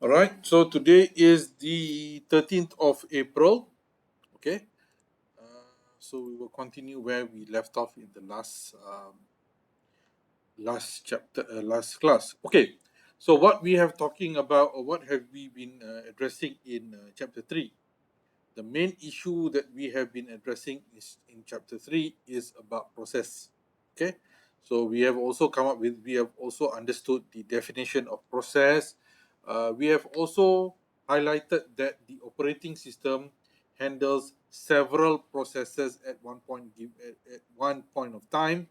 All right, so today is the 13th of April. Okay, so we will continue where we left off in the last chapter, last class. Okay, so what we have talking about, or what have we been addressing in chapter 3? The main issue that we have been addressing is in chapter 3 is about process. Okay, so we have also understood the definition of process. We have also highlighted that the operating system handles several processes at one point of time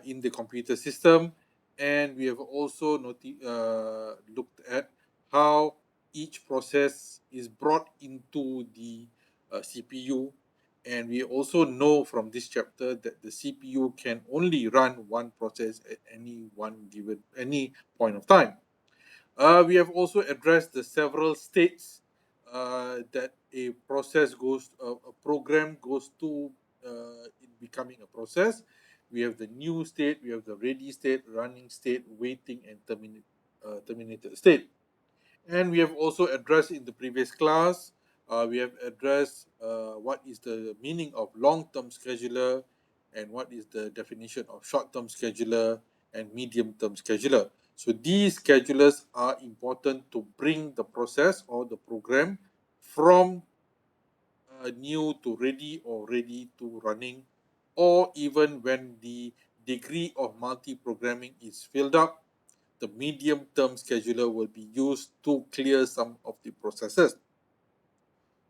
in the computer system, and we have also looked at how each process is brought into the CPU, and we also know from this chapter that the CPU can only run one process at any point of time. We have also addressed the several states that a program goes to in becoming a process. We have the new state, we have the ready state, running state, waiting, and terminated state. And we have also addressed in the previous class, we have addressed what is the meaning of long-term scheduler and what is the definition of short-term scheduler and medium-term scheduler. So these schedulers are important to bring the process or the program from new to ready or ready to running, or even when the degree of multi-programming is filled up, the medium-term scheduler will be used to clear some of the processes.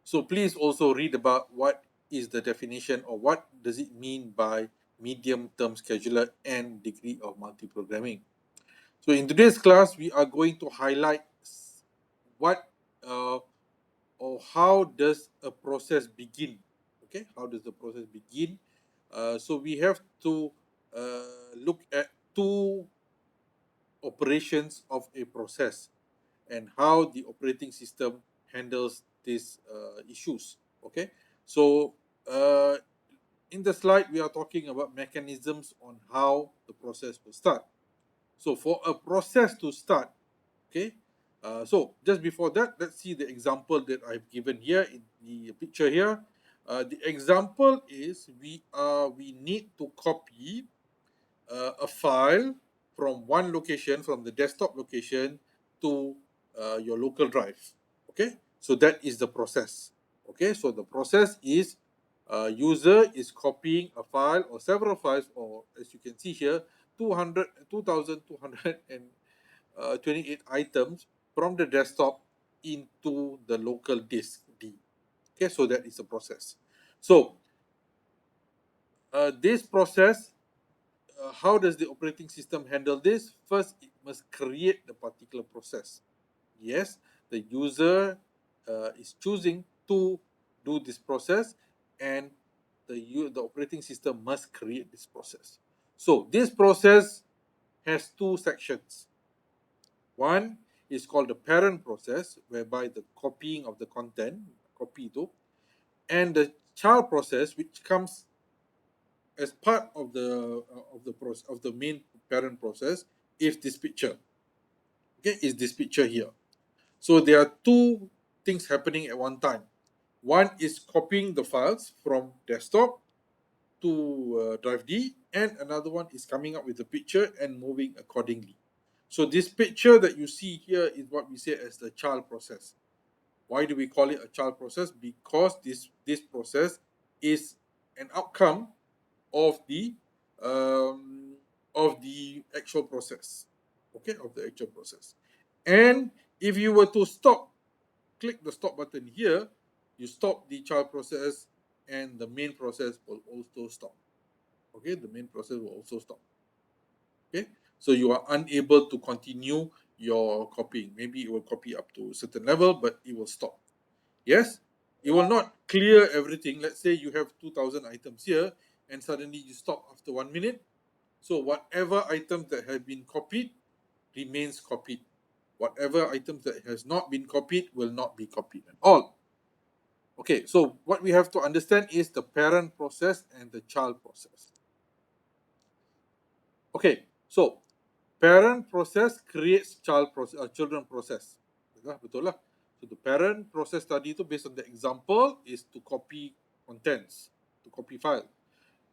So please also read about what is the definition or what does it mean by medium-term scheduler and degree of multi-programming. So in today's class, we are going to highlight what or how does a process begin. Okay, how does the process begin? So we have to look at two operations of a process and how the operating system handles these issues. Okay, so in the slide we are talking about mechanisms on how the process will start. So for a process to start, okay, so just before that, let's see the example that I've given here in the picture here. The example is we need to copy a file from one location, from the desktop location to your local drive. Okay, so that is the process. Okay, so the process is user is copying a file or several files, or as you can see here, 2,228 items from the desktop into the local disk D. Okay, so that is the process. So this process, how does the operating system handle this? First, it must create the particular process. Yes, the user is choosing to do this process, and the operating system must create this process. So this process has two sections. One is called the parent process, whereby the copying of the content, copy to, and the child process, which comes as part of the main parent process, is this picture. Okay, is this picture here. So there are two things happening at one time. One is copying the files from desktop to drive D, and another one is coming up with the picture and moving accordingly. So this picture that you see here is what we say as the child process. Why do we call it a child process? Because this process is an outcome of the um, actual process. Okay, of the actual process. And if you were to click the stop button here, you stop the child process, and the main process will also stop. Okay, the main process will also stop. Okay, so you are unable to continue your copying. Maybe it will copy up to a certain level, but it will stop. Yes, it will not clear everything. Let's say you have 2,000 items here, and suddenly you stop after 1 minute. So whatever items that have been copied remains copied. Whatever items that has not been copied will not be copied at all. Okay, so what we have to understand is the parent process and the child process. Okay, so parent process creates children process. lah, betul lah. So the parent process tadi tu based on the example is to copy contents, to copy file.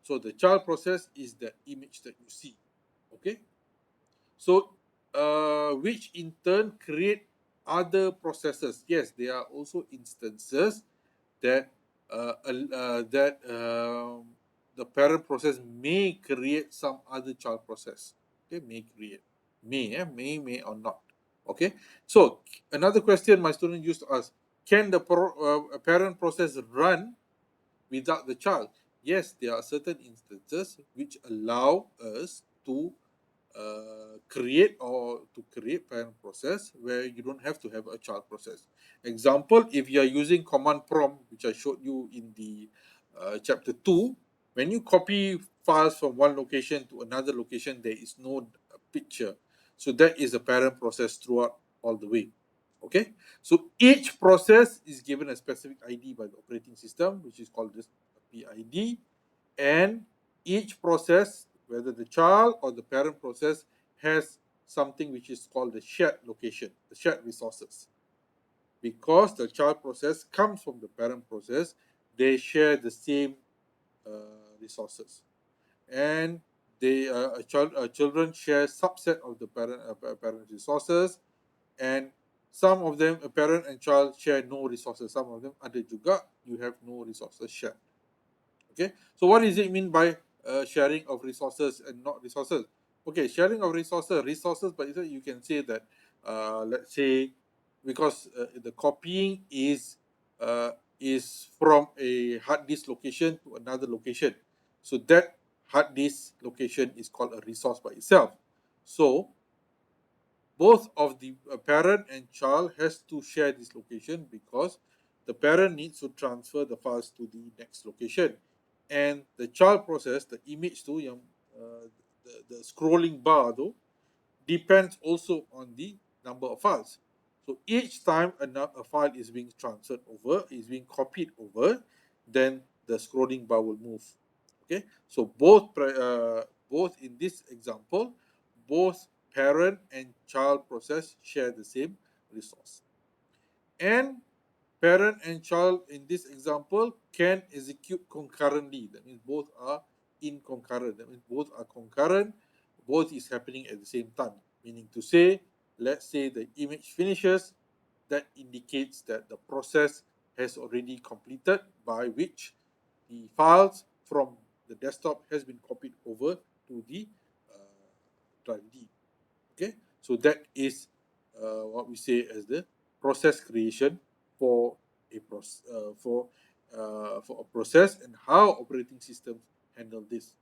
So the child process is the image that you see. Okay. So which in turn create other processes. Yes, there are also instances that the parent process may create some other child process. Okay, may create, may or not. Okay, so another question my student used to ask: can the parent process run without the child? Yes, there are certain instances which allow us to create parent process where you don't have to have a child process. Example, if you are using command prompt, which I showed you in the chapter 2, when you copy files from one location to another location, there is no picture. So that is a parent process throughout all the way. Okay, so each process is given a specific ID by the operating system, which is called this PID, and each process, whether the child or the parent process, has something which is called the shared location, the shared resources. Because the child process comes from the parent process, they share the same resources, and children share subset of the parent resources, and some of them, a parent and child, share no resources. Some of them ada juga, you have no resources shared. Okay, so what does it mean by sharing of resources and not resources? Okay, sharing of resources, but you can say that, let's say, because the copying is from a hard disk location to another location, so that hard disk location is called a resource by itself. So both of the parent and child has to share this location, because the parent needs to transfer the files to the next location, and the child process, the image tu yang the scrolling bar tu, depends also on the number of files. So each time a file is being transferred over, is being copied over, then the scrolling bar will move. Okay, so both in this example, both parent and child process share the same resource, and parent and child in this example can execute concurrently. That means both are in concurrent. That means both are concurrent. Both is happening at the same time. Meaning to say, let's say the image finishes, that indicates that the process has already completed, by which the files from the desktop has been copied over to the drive D. Okay, so that is what we say as the process creation for a process, and how operating systems handle this.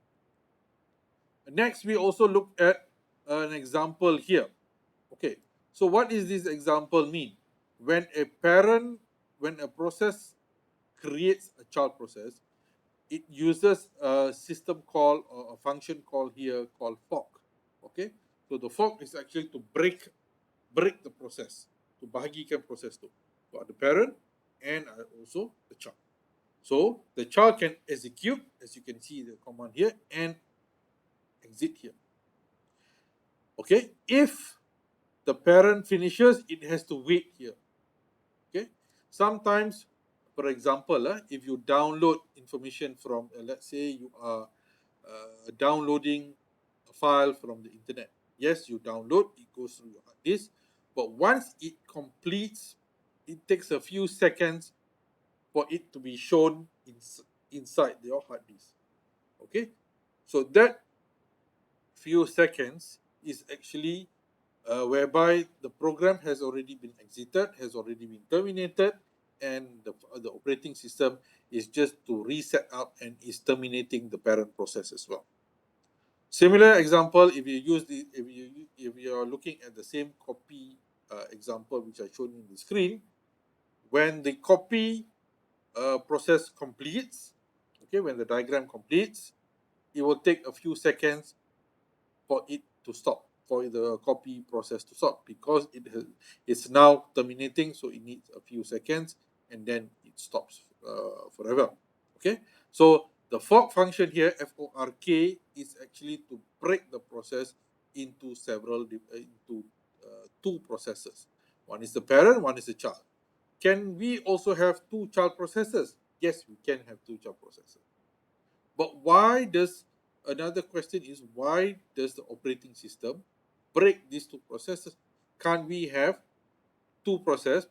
Next, we also look at an example here. Okay, so what does this example mean? When a process creates a child process, it uses a system call, or a function call here, called fork. Okay, so the fork is actually to break the process, to bahagikan proses tu, for the parent and also the child. So the child can execute, as you can see the command here, and exit here. Okay, if the parent finishes, it has to wait here. Okay, sometimes, for example, if you download information from, let's say you are downloading a file from the internet. Yes, you download, it goes through your hard disk, but once it completes, it takes a few seconds for it to be shown inside your hard disk. Okay, so that few seconds is actually whereby the program has already been exited, has already been terminated, and the operating system is just to reset up and is terminating the parent process as well. Similar example, if you are looking at the same copy example which I showed you in the screen, when the copy process completes, okay, when the diagram completes, it will take a few seconds for it to stop, for the copy process to stop, because it's now terminating, so it needs a few seconds, and then it stops forever. Okay, so the fork function here, fork, is actually to break the process into two processes. One is the parent, one is the child. Can we also have two child processors? Yes, we can have two child processors. But another question is, why does the operating system break these two processes? Can't we have two process?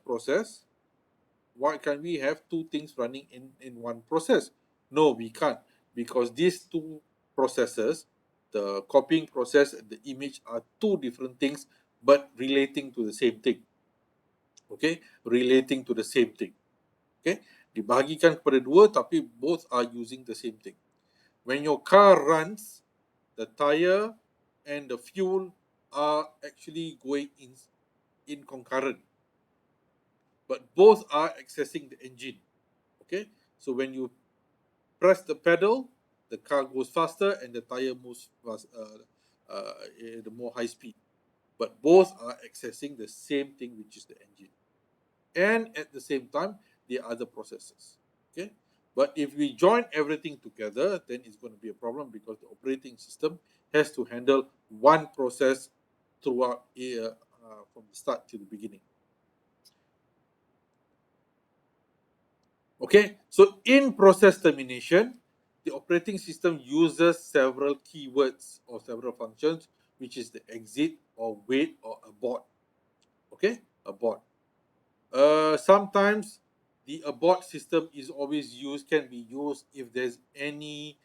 Why can't we have two things running in one process? No, we can't, because these two processes, the copying process and the image, are two different things but relating to the same thing. Okay, relating to the same thing. Okay, dibahagikan kepada dua tapi both are using the same thing. When your car runs, the tire and the fuel are actually going in concurrent, but both are accessing the engine. Okay, so when you press the pedal, the car goes faster and the tire moves fast, the more high speed. But both are accessing the same thing, which is the engine. And at the same time, the other processes. Okay, but if we join everything together, then it's going to be a problem, because the operating system has to handle one process throughout from the start to the beginning. Okay, so in process termination, the operating system uses several keywords or several functions, which is the exit or wait or abort. Okay, abort. Sometimes the abort system is always used, can be used if there's any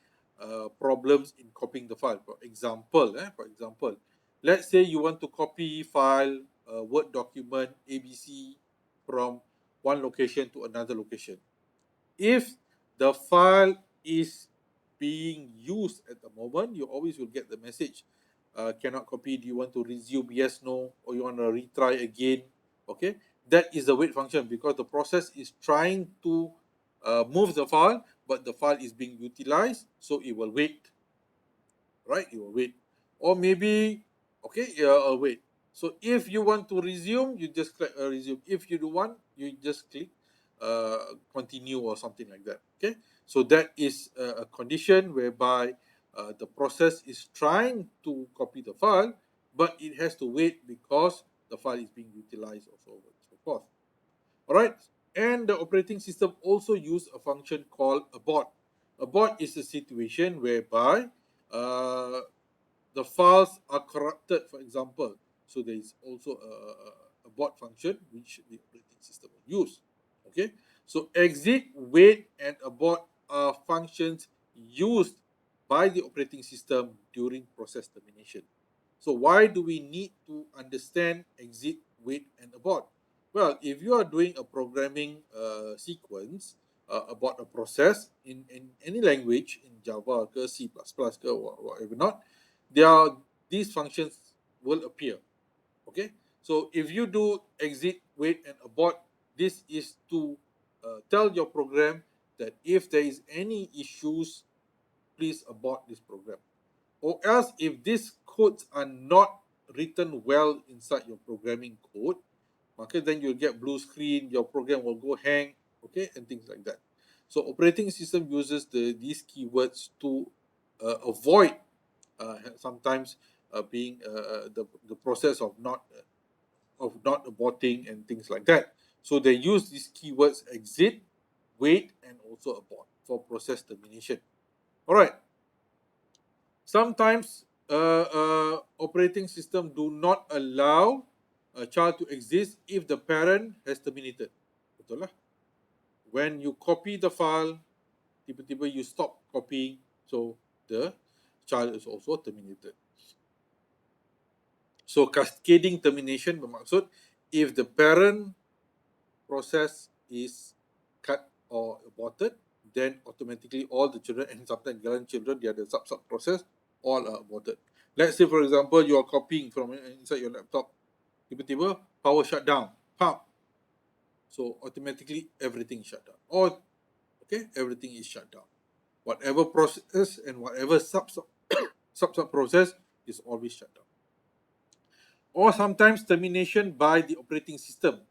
problems in copying the file. For example, let's say you want to copy file, Word document ABC from one location to another location. If the file is being used at the moment, you always will get the message, cannot copy, do you want to resume, yes, no, or you want to retry again. Okay, that is the wait function, because the process is trying to move the file, but the file is being utilized, so it will wait. Right, it will wait. Or maybe, okay, wait. So if you want to resume, you just click resume. If you don't want, you just click continue or something like that. Okay, so that is a condition whereby the process is trying to copy the file, but it has to wait because the file is being utilized, or so on and so forth. All right, and the operating system also use a function called abort. Abort is a situation whereby uh, the files are corrupted, for example. So there is also a abort function which the operating system will use. Okay, so exit, wait, and abort are functions used by the operating system during process termination. So why do we need to understand exit, wait, and abort? Well, if you are doing a programming sequence about a process in any language, in Java, C++, or whatever not, these functions will appear. Okay, so if you do exit, wait, and abort, this is to tell your program that if there is any issues, please abort this program. Or else, if these codes are not written well inside your programming code, okay, then you'll get blue screen, your program will go hang, okay, and things like that. So operating system uses these keywords to avoid sometimes being the process of not aborting and things like that. So they use these keywords exit, wait, and also abort for process termination. All right. Sometimes operating system do not allow a child to exist if the parent has terminated. Betul lah. When you copy the file, tiba-tiba you stop copying, so the child is also terminated. So cascading termination bermaksud if the parent process is cut or aborted, then automatically all the children, and sometimes grandchildren, the other sub process, all are aborted. Let's say, for example, you are copying from inside your laptop, tiba-tiba power shut down, pump. So automatically everything is shut down. Or okay, everything is shut down. Whatever process and whatever sub process is always shut down. Or sometimes termination by the operating system.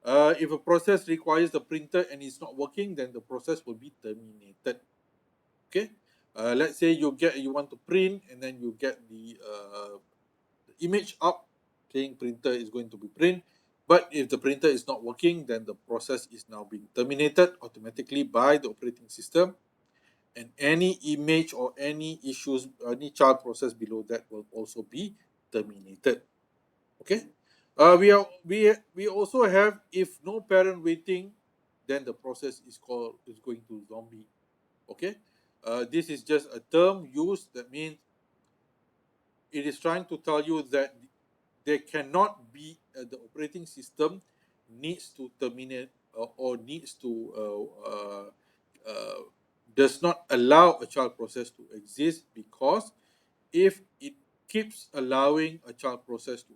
If a process requires the printer and it's not working, then the process will be terminated. Okay. Let's say you want to print, and then you get the image up saying printer is going to be print, But if the printer is not working, then the process is now being terminated automatically by the operating system, and any image or any issues, any child process below that will also be terminated. Okay. We also have, if no parent waiting, then the process is going to zombie. Okay. This is just a term used that means it is trying to tell you that there cannot be the operating system needs to terminate or needs to does not allow a child process to exist, because if it keeps allowing a child process to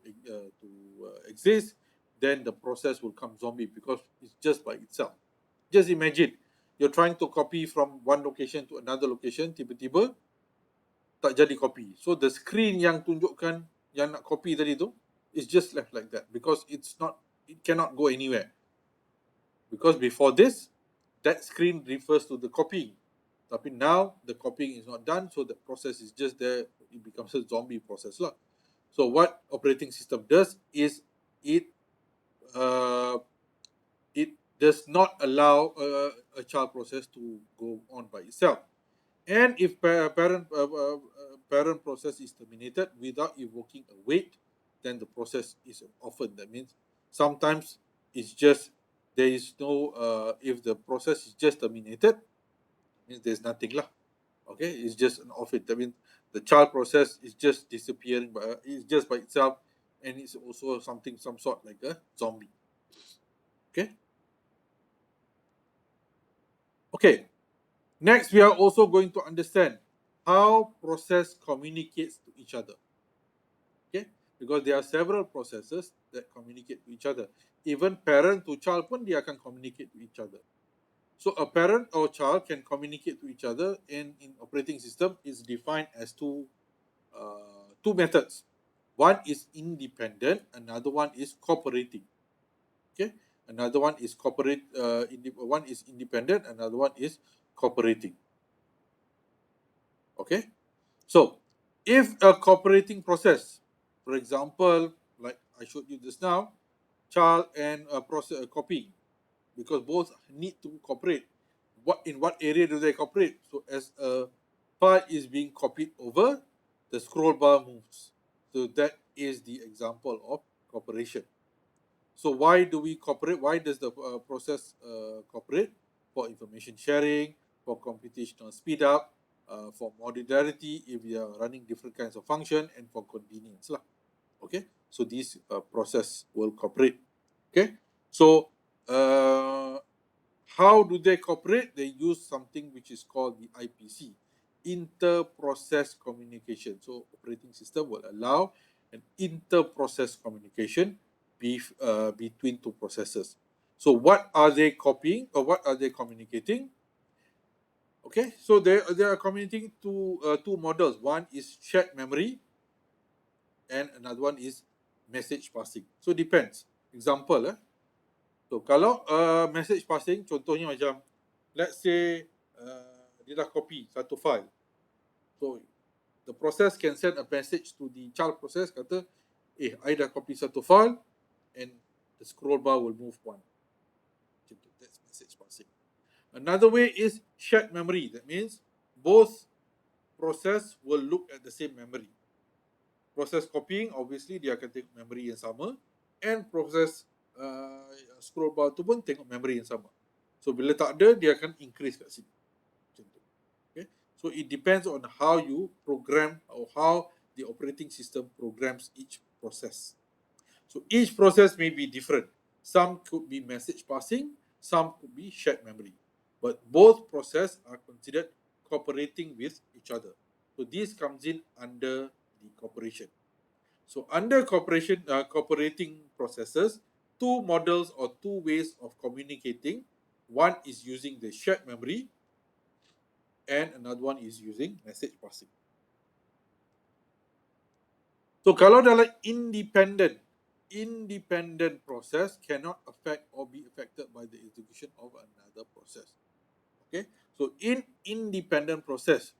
exist, then the process will come zombie because it's just by itself. Just imagine you're trying to copy from one location to another location, tiba-tiba tak jadi copy. So the screen yang tunjukkan yang nak copy tadi tu is just left like that because it cannot go anywhere. Because before this, that screen refers to the copying. Tapi now the copying is not done, so the process is just there. It becomes a zombie process lah. So what operating system does is it uh, it does not allow a child process to go on by itself. And if parent process is terminated without invoking a wait, then the process is often. That means sometimes it's just there is no if the process is just terminated, means there's nothing lah. Okay, it's just an off it. That means the child process is just disappearing by it's just by itself, and it's also some sort like a zombie. Okay. Okay. Next, we are also going to understand how process communicates to each other. Okay, because there are several processes that communicate to each other. Even parent to child pun dia akan communicate to each other. So a parent or child can communicate to each other, and in operating system is defined as two methods. One is independent, another one is cooperating. Okay, another one is one is independent, another one is cooperating. Okay, so if a cooperating process, for example, like I showed you just now, child and a process copying, because both need to cooperate. In what area do they cooperate? So as a file is being copied over, the scroll bar moves. So that is the example of cooperation. So why do we cooperate? Why does the process cooperate? For information sharing, for computational speed up, for modularity if we are running different kinds of function, and for convenience lah. Okay, so these process will cooperate. Okay, so how do they cooperate? They use something which is called the IPC, inter-process communication. So operating system will allow an inter-process communication between two processes. So what are they copying or what are they communicating? Okay, so they are communicating two models. One is shared memory, and another one is message passing. So depends. Example, so kalau message passing, contohnya macam, let's say dia dah copy satu file. So the process can send a message to the child process, kata, I dah copy satu file, and the scroll bar will move one. That's message passing. Another way is shared memory. That means both process will look at the same memory. Process copying, obviously dia akan tengok memory yang sama, and proses scroll bar tu pun tengok memory yang sama. So bila tak ada, dia akan increase kat sini. Okay? So it depends on how you program or how the operating system programs each process. So each process may be different. Some could be message passing, some could be shared memory. But both processes are considered cooperating with each other. So this comes in under the cooperation. So under cooperating processes, two models or two ways of communicating. One is using the shared memory, and another one is using message passing. So kalau dalam independent process cannot affect or be affected by the execution of another process. Okay, so in independent process,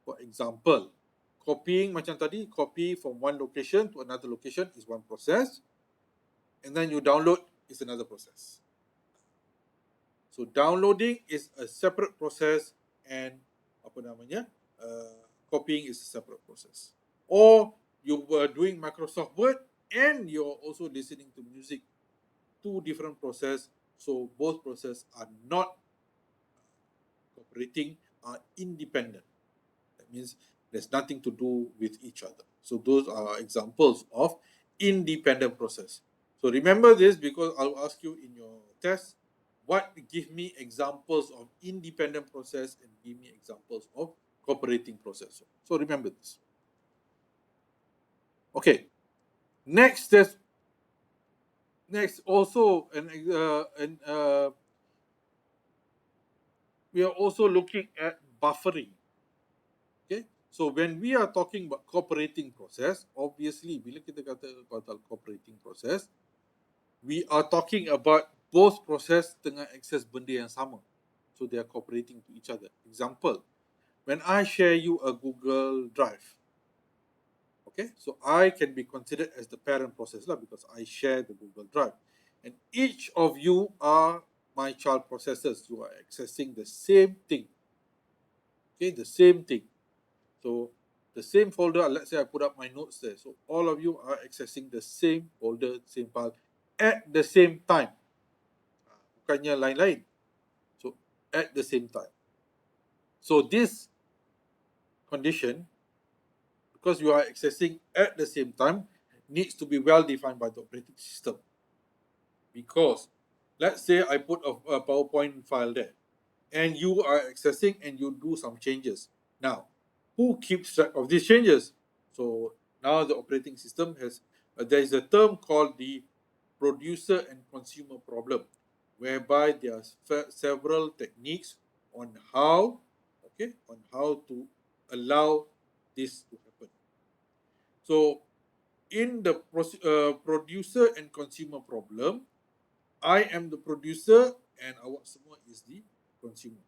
for example, copying macam tadi, copy from one location to another location is one process. and then you download is another process. So downloading is a separate process, and copying is a separate process. Or you were doing Microsoft Word and you're also listening to music, two different processes. So both processes are not cooperating, are independent. That means there's nothing to do with each other. So those are examples of independent process. So remember this, because I'll ask you in your test, give me examples of independent process and give me examples of cooperating process. So remember this. Okay. Next, also we are also looking at buffering. Okay, so when we are talking about cooperating process, obviously bila kita kata pasal cooperating process, we are talking about both process tengah access benda yang sama, so they are cooperating to each other. Example, when I share you a Google Drive, okay, so I can be considered as the parent process lah, because I share the Google Drive, and each of you are my child processes. You are accessing the same thing. Okay, the same thing. So the same folder, let's say I put up my notes there. So all of you are accessing the same folder, same file at the same time. Bukannya lain-lain. So at the same time. So this condition, because you are accessing at the same time, needs to be well defined by the operating system. Because let's say I put a PowerPoint file there, and you are accessing and you do some changes. Now, who keeps track of these changes? So now the operating system has, there is a term called the producer and consumer problem, whereby there are several techniques on how, to allow this to happen. So in the producer and consumer problem, I am the producer and awak semua is the consumer.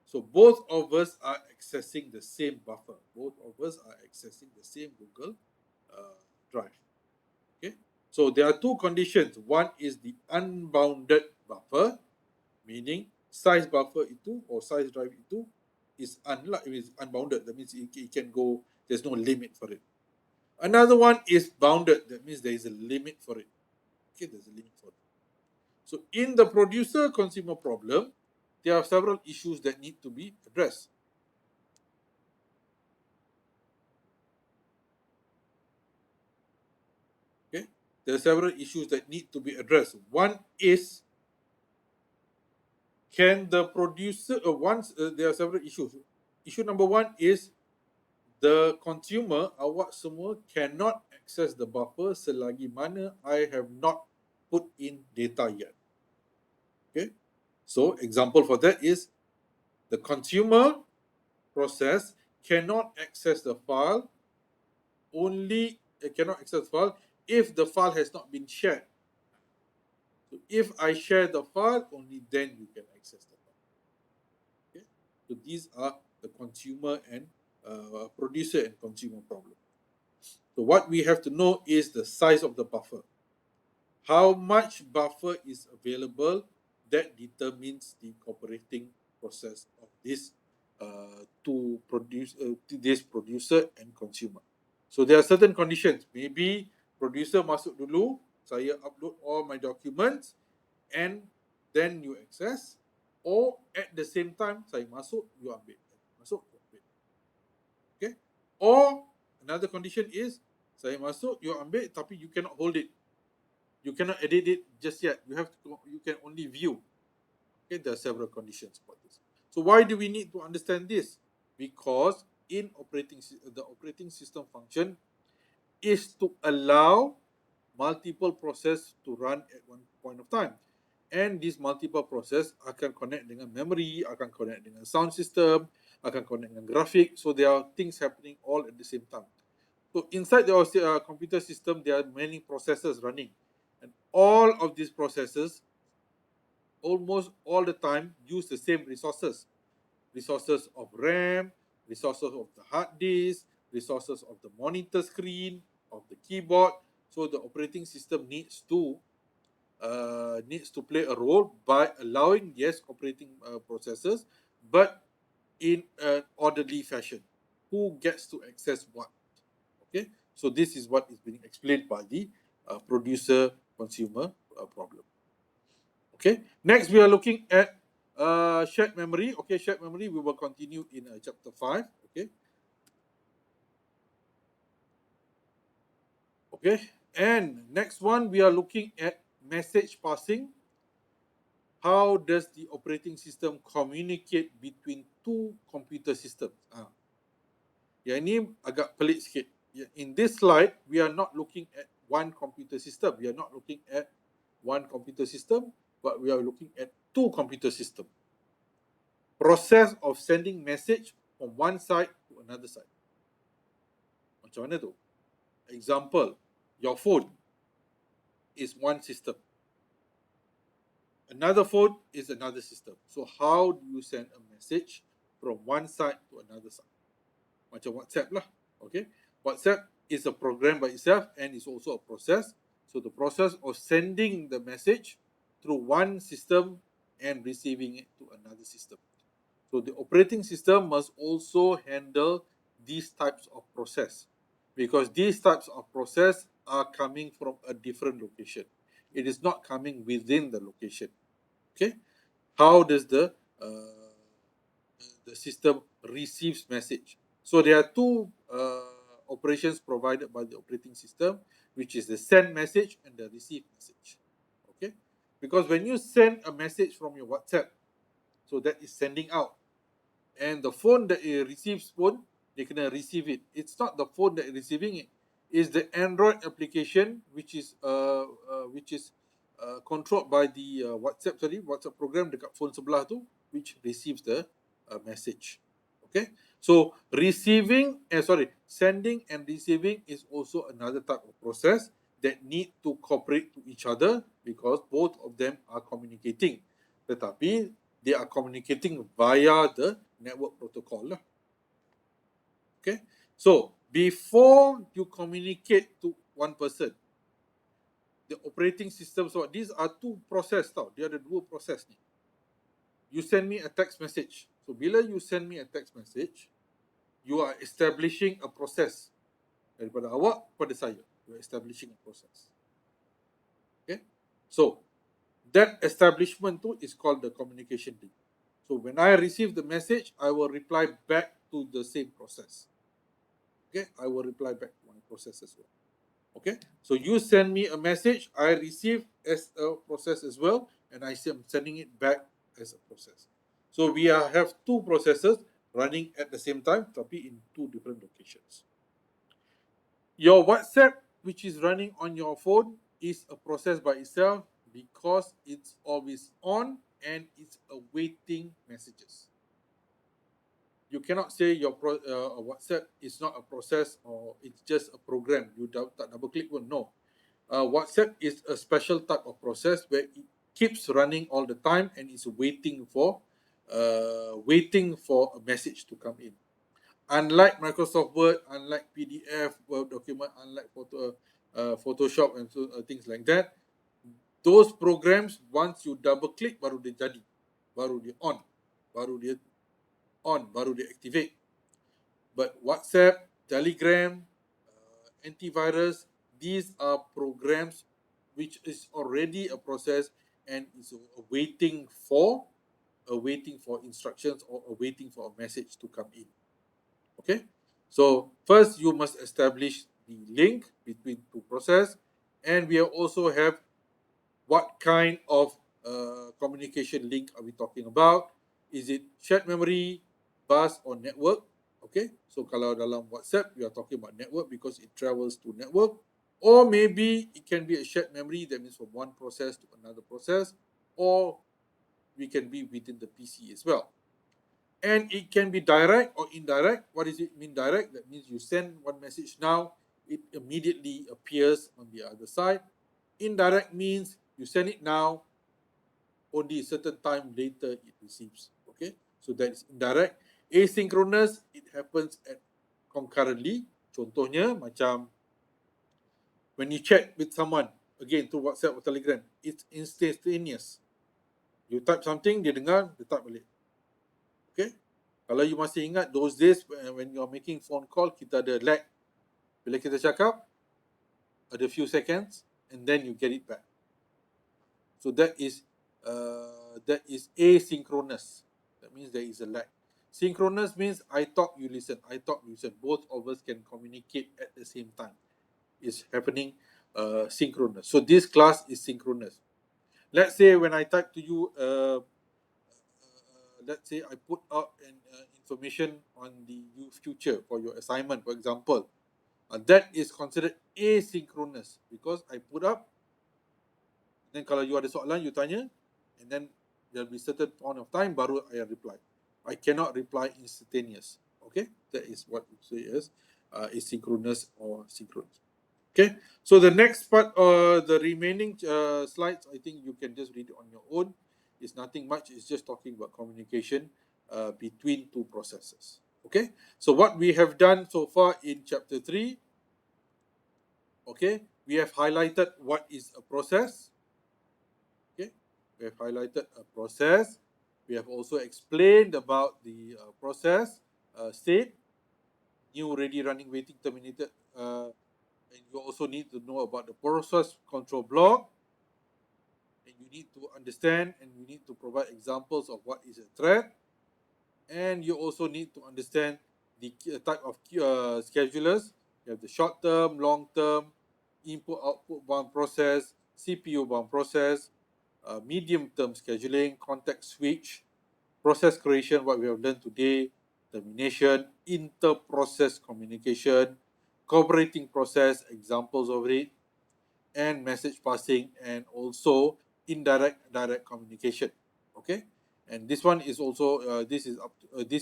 So both of us are accessing the same buffer. Both of us are accessing the same Google Drive. Okay. So there are two conditions. One is the unbounded buffer, meaning size buffer itu or size drive itu is unbounded. That means it can go. There's no limit for it. Another one is bounded. That means there is a limit for it. Okay, there's a limit for it. So in the producer-consumer problem, there are several issues that need to be addressed. Okay, there are several issues that need to be addressed. One is, can the producer there are several issues. Issue number one is the consumer, awak semua, cannot access the buffer selagi mana I have not put in data yet. Okay, so example for that is the consumer process cannot access the file if the file has not been shared. So if I share the file, only then you can access the file. Okay? So these are the consumer and producer and consumer problem. So what we have to know is the size of the buffer. How much buffer is available, that determines the cooperating process of this this producer and consumer. So there are certain conditions. Maybe producer masuk dulu, saya upload all my documents, and then you access. Or at the same time, saya masuk, you ambil. Masuk, you ambil. Okay? Or another condition is, saya masuk, you ambil, tapi you cannot hold it. You cannot edit it just yet. You can only view. Okay, there are several conditions about this. So why do we need to understand this? Because in the operating system function is to allow multiple process to run at one point of time. And this multiple process akan connect dengan memory, akan connect dengan sound system, akan connect dengan graphic. So there are things happening all at the same time. So inside the computer system, there are many processes running. And all of these processes, almost all the time, use the same resources. Resources of RAM, resources of the hard disk, resources of the monitor screen, of the keyboard. So the operating system needs to needs to play a role by allowing, yes, operating processes, but in an orderly fashion. Who gets to access what? Okay, so this is what is being explained by the producer-consumer problem. Okay, next we are looking at shared memory. Okay, shared memory, we will continue in chapter 5. Okay. Okay, and next one we are looking at message passing. How does the operating system communicate between two computer systems? Yang ini agak pelik sikit. In this slide, we are not looking at one computer system. We are not looking at one computer system, but we are looking at two computer systems. Process of sending message from one side to another side. Macam mana tu? Example, your phone is one system. Another phone is another system. So how do you send a message from one side to another side? Macam WhatsApp lah. Okay. WhatsApp is a program by itself and is also a process. So the process of sending the message through one system and receiving it to another system. So the operating system must also handle these types of process, because these types of process are coming from a different location. It is not coming within the location. Okay, how does the system receives message? So there are two operations provided by the operating system, which is the send message and the receive message. Okay, because when you send a message from your WhatsApp, so that is sending out, and the phone that it receives phone, they can receive it. It's not the phone that is receiving it. It's the Android application which is controlled by the WhatsApp program dekat phone sebelah tu, which receives the message. Okay, so sending and receiving is also another type of process that need to cooperate to each other, because both of them are communicating. Tetapi they are communicating via the network protocol lah. Okay, so before you communicate to one person, the operating system, so these are two process tau, dia ada dua proses ni. You send me a text message. So bila you send me a text message, you are establishing a process daripada awak kepada saya. You are establishing a process. Okay, so that establishment tu is called the communication link. So when I receive the message, I will reply back to the same process. Okay, I will reply back to my process as well. Okay, so you send me a message, I receive as a process as well, and I am sending it back as a process. So we have two processes running at the same time, tapi in two different locations. Your WhatsApp, which is running on your phone, is a process by itself because it's always on and it's awaiting messages. You cannot say your WhatsApp is not a process or it's just a program. You tak double click pun. No. WhatsApp is a special type of process where it keeps running all the time and is waiting for a message to come in. Unlike Microsoft Word, unlike PDF, Word document, unlike Photoshop and things like that, those programs, once you double click, baru dia jadi, baru dia on, baru dia activate. But WhatsApp, Telegram, antivirus, these are programs which is already a process and is awaiting for instructions or awaiting for a message to come in. Okay, so first you must establish the link between two processes, and we also have what kind of communication link are we talking about? Is it shared memory, bus, or network? Okay, so kalau dalam WhatsApp, we are talking about network because it travels to network. Or maybe it can be a shared memory, that means from one process to another process, or we can be within the PC as well. And it can be direct or indirect. What does it mean direct? That means you send one message now, it immediately appears on the other side. Indirect means you send it now, only a certain time later it receives. Okay, so that is indirect. Asynchronous, it happens at concurrently. Contohnya macam when you chat with someone, again through WhatsApp or Telegram. It's instantaneous. You type something, dia dengar, dia type balik. Okay? Kalau you masih ingat those days when you're making phone call, kita ada lag. Bila kita cakap, ada few seconds, and then you get it back. So that is asynchronous. That means there is a lag. Synchronous means I talk, you listen. I talk, you listen. Both of us can communicate at the same time. It's happening synchronous. So this class is synchronous. Let's say when I type to you, let's say I put out an information on the future for your assignment, for example. That is considered asynchronous because I put up. Then kalau you ada soalan, you tanya, and then there'll be certain point of time baru I reply. I cannot reply instantaneous. Okay, that is what we say is asynchronous or synchronous. Okay, so the next part, the remaining slides, I think you can just read it on your own. It's nothing much. It's just talking about communication between two processes. Okay, so what we have done so far in chapter 3, okay, we have highlighted what is a process. Okay, we have highlighted a process. We have also explained about the process state, new, ready, running, waiting, terminated, and you also need to know about the process control block, and you need to understand and you need to provide examples of what is a thread, and you also need to understand the type of schedulers. You have the short term, long term, input output bound process, CPU bound process, medium term scheduling, context switch, process creation, what we have learned today, termination, inter-process communication, cooperating process, examples of it, and message passing, and also indirect direct communication. Okay, and this one is also this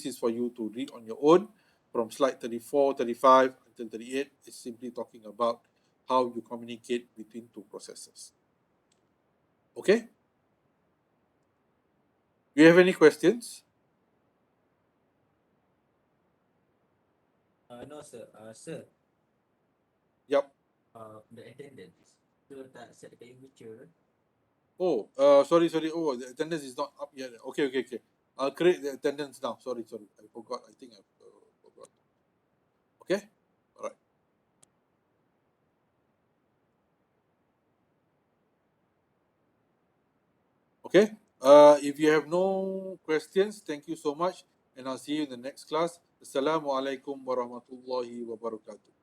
is for you to read on your own from slide 34, 35 until 38. It's simply talking about how you communicate between two processes. Okay, do you have any questions? No, sir. Sir, Yep. the attendance. So tak set dekat future. Oh, sorry. Oh, the attendance is not up yet. Okay. I'll create the attendance now. Sorry. I forgot. I think I forgot. Okay. All right. Okay. If you have no questions, thank you so much, and I'll see you in the next class. Assalamualaikum warahmatullahi wabarakatuh.